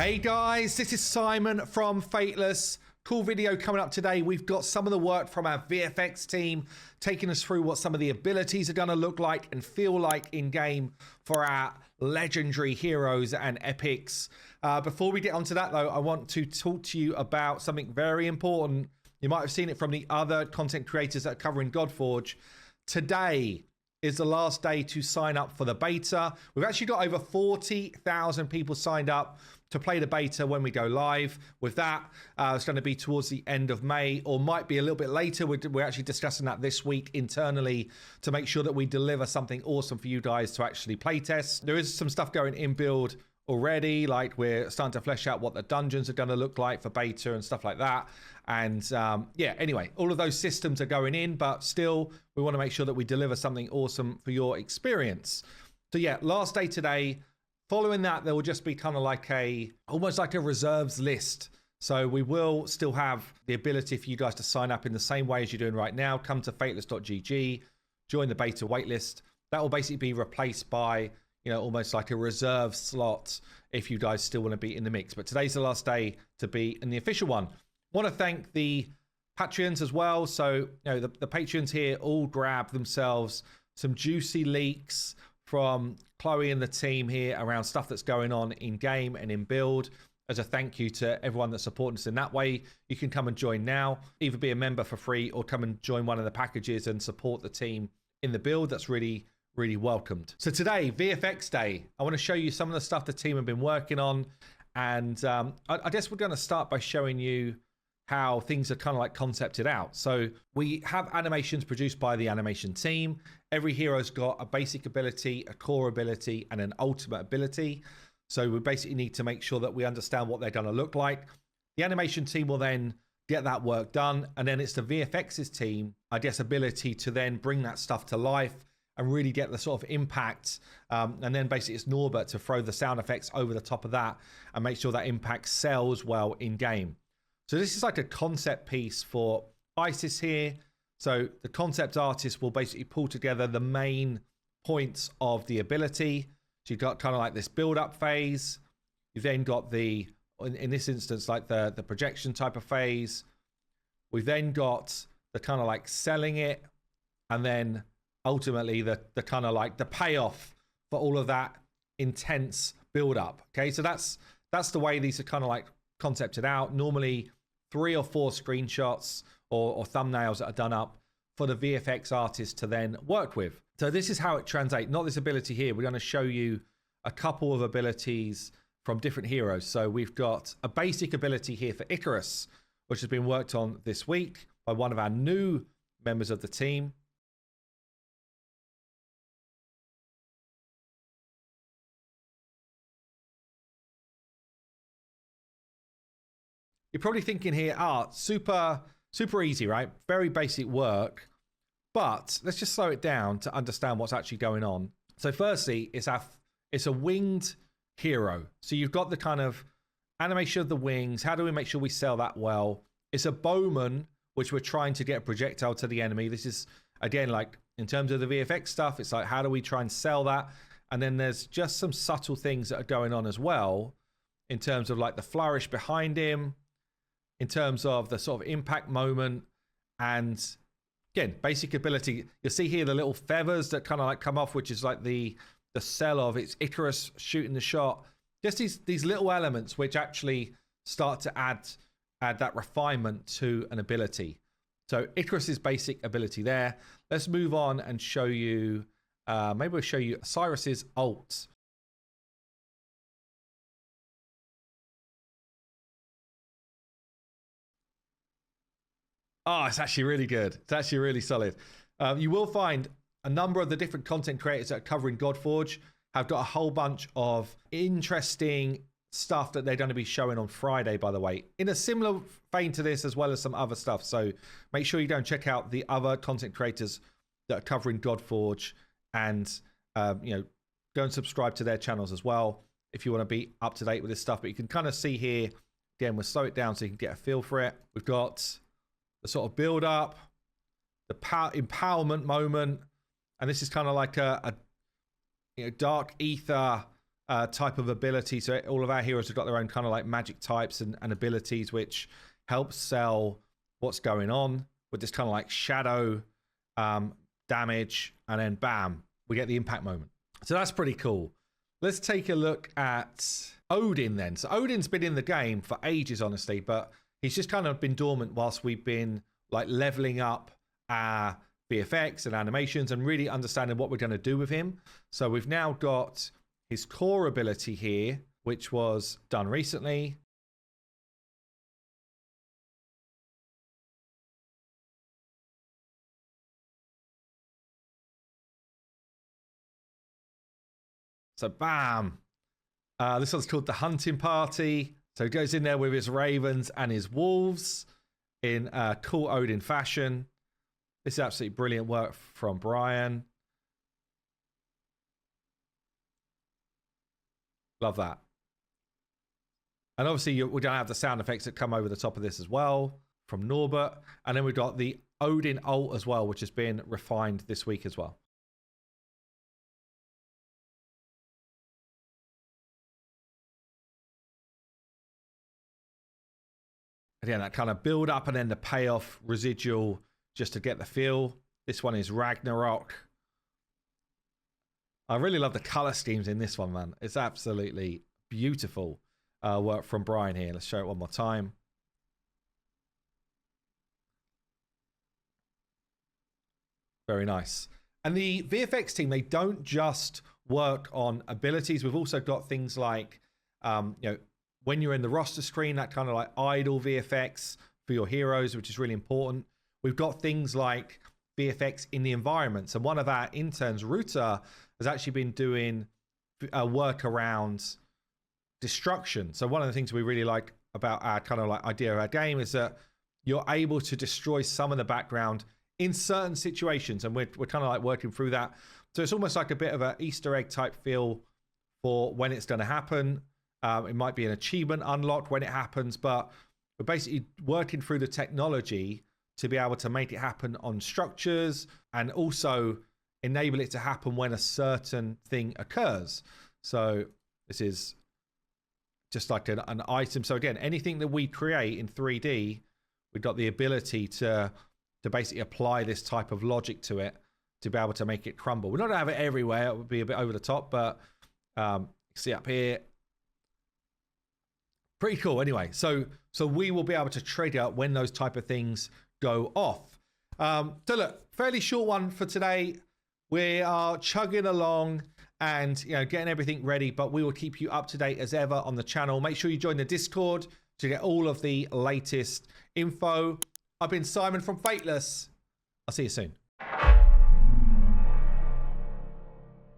Hey guys, this is Simon from Fateless. Cool video coming up today. We've got some of the work from our VFX team taking us through what some of the abilities are going to look like and feel like in game for our legendary heroes and epics. Before we get onto that though, I want to talk to you about something very important. You might have seen it from the other content creators that are covering Godforge. Today is the last day to sign up for the beta. We've actually got over 40,000 people signed up to play the beta when we go live with that. It's going to be towards the end of May, or might be a little bit later. We're actually discussing that this week internally to make sure that we deliver something awesome for you guys to actually play test. There is some stuff going in build already, like we're starting to flesh out what the dungeons are going to look like for beta and stuff like that. And yeah, anyway, all of those systems are going in, but still we want to make sure that we deliver something awesome for your experience. So yeah, last day today. Following that, there will just be kind of like almost like a reserves list. So we will still have the ability for you guys to sign up in the same way as you're doing right now. Come to fateless.gg, join the beta waitlist. That will basically be replaced by, you know, almost like a reserve slot if you guys still want to be in the mix. But today's the last day to be in the official one. Want to thank the Patreons as well. So, you know, the Patreons here all grab themselves some juicy leaks from Chloe and the team here around stuff that's going on in game and in build. As a thank you to everyone that's supporting us in that way, you can come and join now, either be a member for free or come and join one of the packages and support the team in the build. That's really welcomed. So today, VFX day, I want to show you some of the stuff the team have been working on. And I guess we're going to start by showing you how things are kind of like concepted out. So we have animations produced by the animation team. Every hero's got a basic ability, a core ability, and an ultimate ability. So we basically need to make sure that we understand what they're going to look like. The animation team will then get that work done. And then it's the VFX's team, I guess, ability to then bring that stuff to life and really get the sort of impact. And then basically it's Norbert to throw the sound effects over the top of that and make sure that impact sells well in game. So this is like a concept piece for ISIS here. So the concept artist will basically pull together the main points of the ability. So you've got kind of like this build-up phase. You've then got the, in this instance, like the projection type of phase. We've then got the kind of like selling it. And then ultimately the kind of like the payoff for all of that intense build-up. Okay, so that's the way these are kind of like concepted out. Normally 3 or 4 screenshots or thumbnails that are done up for the VFX artist to then work with. So this is how it translates. Not this ability here. We're going to show you a couple of abilities from different heroes. So we've got a basic ability here for Icarus, which has been worked on this week by one of our new members of the team. You're probably thinking here, super easy, right? Very basic work. But let's just slow it down to understand what's actually going on. So firstly, it's a winged hero. So you've got the kind of animation of the wings. How do we make sure we sell that well? It's a bowman, which we're trying to get a projectile to the enemy. This is, again, like in terms of the VFX stuff, it's like, how do we try and sell that? And then there's just some subtle things that are going on as well in terms of like the flourish behind him, in terms of the sort of impact moment, and again, basic ability. You'll see here the little feathers that kind of like come off, which is like the sell of it's Icarus shooting the shot. Just these little elements which actually start to add that refinement to an ability. So Icarus's basic ability there. Let's move on and show you, maybe we'll show you Osiris's ult. Oh, it's actually really good. It's actually really solid. You will find a number of the different content creators that are covering Godforge have got a whole bunch of interesting stuff that they're going to be showing on Friday, by the way, in a similar vein to this, as well as some other stuff. So make sure you go and check out the other content creators that are covering Godforge, and you know, go and subscribe to their channels as well if you want to be up to date with this stuff. But you can kind of see here, again, we'll slow it down so you can get a feel for it. We've got the sort of build up, the empowerment moment, and this is kind of like a you know, dark ether type of ability. So all of our heroes have got their own kind of like magic types and abilities, which helps sell what's going on with this kind of like shadow damage. And then bam, we get the impact moment. So that's pretty cool. Let's take a look at Odin then. So Odin's been in the game for ages, honestly, but he's just kind of been dormant whilst we've been like leveling up our VFX and animations and really understanding what we're going to do with him. So we've now got his core ability here, which was done recently. So bam. This one's called the Hunting Party. So he goes in there with his ravens and his wolves in cool Odin fashion. This is absolutely brilliant work from Brian. Love that. And obviously we're going to have the sound effects that come over the top of this as well from Norbert. And then we've got the Odin ult as well, which has been refined this week as well. Again, that kind of build up and then the payoff residual just to get the feel. This one is Ragnarok. I really love the color schemes in this one, man. It's absolutely beautiful work from Brian here. Let's show it one more time. Very nice. And the VFX team, they don't just work on abilities. We've also got things like, you know, when you're in the roster screen, that kind of like idle VFX for your heroes, which is really important. We've got things like VFX in the environments. And one of our interns, Ruta, has actually been doing work around destruction. So one of the things we really like about our kind of like idea of our game is that you're able to destroy some of the background in certain situations. And we're kind of like working through that. So it's almost like a bit of an Easter egg type feel for when it's going to happen. It might be an achievement unlocked when it happens, but we're basically working through the technology to be able to make it happen on structures and also enable it to happen when a certain thing occurs. So this is just like an item. So again, anything that we create in 3D, we've got the ability to basically apply this type of logic to it to be able to make it crumble. We're not going to have it everywhere. It would be a bit over the top, but you can see up here, pretty cool. Anyway, so we will be able to trigger when those type of things go off. So look, fairly short one for today. We are chugging along and getting everything ready, but we will keep you up to date as ever on the channel. Make sure you join the Discord to get all of the latest info. I've been Simon from Fateless. I'll see you soon.